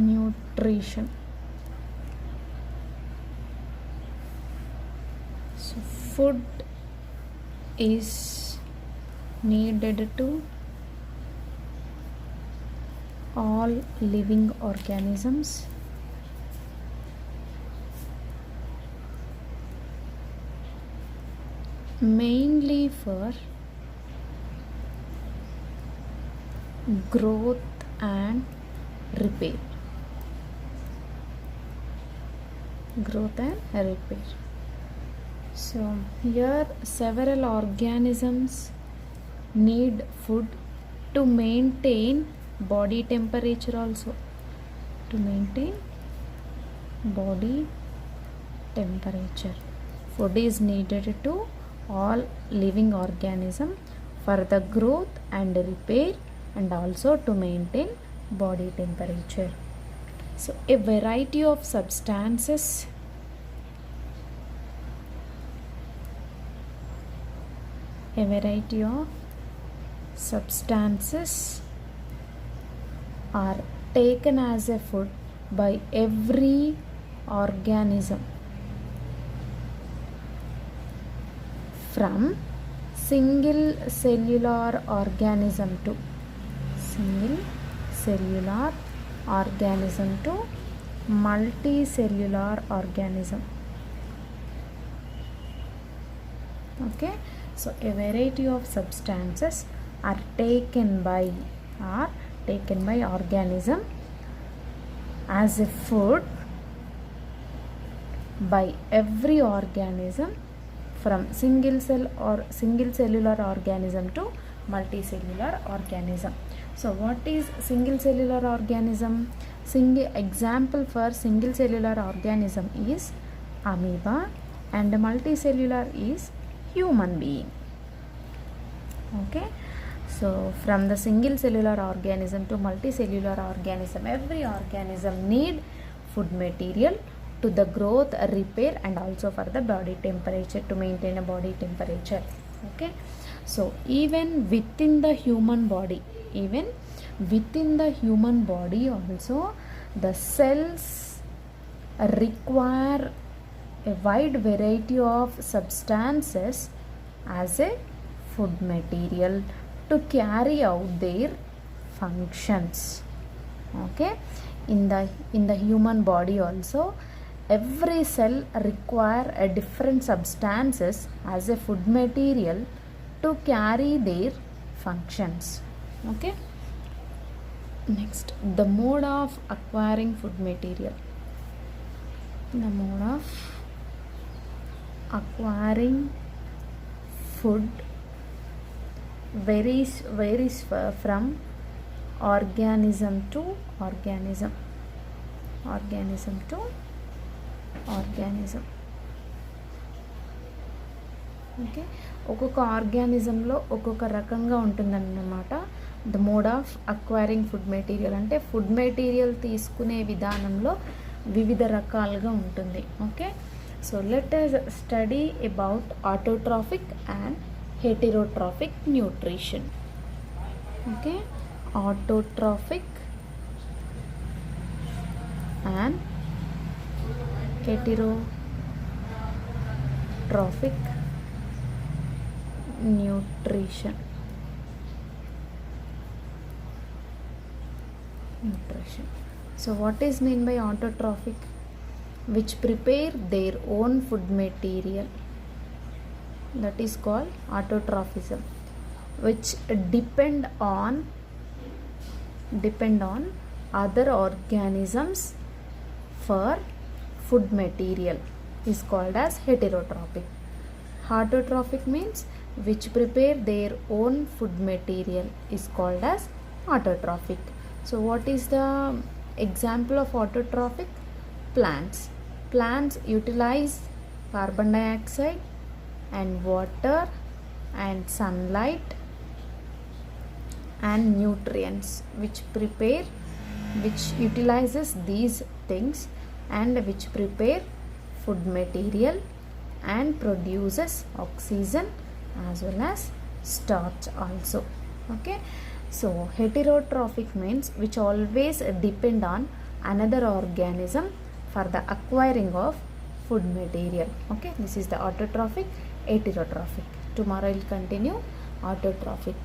nutrition. So food is needed to all living organisms, mainly for growth and repair. So here several organisms need food to maintain body temperature also. To maintain body temperature, food is needed to all living organism for the growth and repair and also to maintain body temperature. So a variety of substances are taken as a food by every organism, from single cellular organism to multicellular organism. Okay, so a variety of substances are taken by organism as a food by every organism, from single cellular organism to multicellular organism. So what is single cellular organism? Example for single cellular organism is amoeba, and multicellular is human being. Okay, so from the single cellular organism to multicellular organism, every organism need food material to the growth, repair and also for the body temperature, to maintain a body temperature. Okay, so even within the human body also, the cells require a wide variety of substances as a food material to carry out their functions. Okay, in the human body also, every cell require a different substances as a food material to carry their functions. Okay, next, the mode of acquiring food material. The mode of acquiring food varies from organism to organism. Okay, ఒక్కొక్క ఆర్గానిజంలో ఒక్కొక్క రకంగా ఉంటుందన్నమాట. The mode of acquiring food material అంటే food material తీసుకునే విధానంలో వివిధ రకాలుగా ఉంటుంది. Okay, so let us study about autotrophic and heterotrophic nutrition. Okay, autotrophic and heterotrophic nutrition. So what is mean by autotrophic? Which prepare their own food material, that is called autotrophism, which depend on other organisms for food material, is called as heterotrophic. Autotrophic means which prepare their own food material, is called as autotrophic. So what is the example of autotrophic? Plants utilize carbon dioxide and water and sunlight and nutrients, which utilizes these things and which prepare food material and produces oxygen as well as starch also. Okay, so heterotrophic means which always depend on another organism for the acquiring of food material. Okay, this is the autotrophic, heterotrophic. Tomorrow I will continue autotrophic.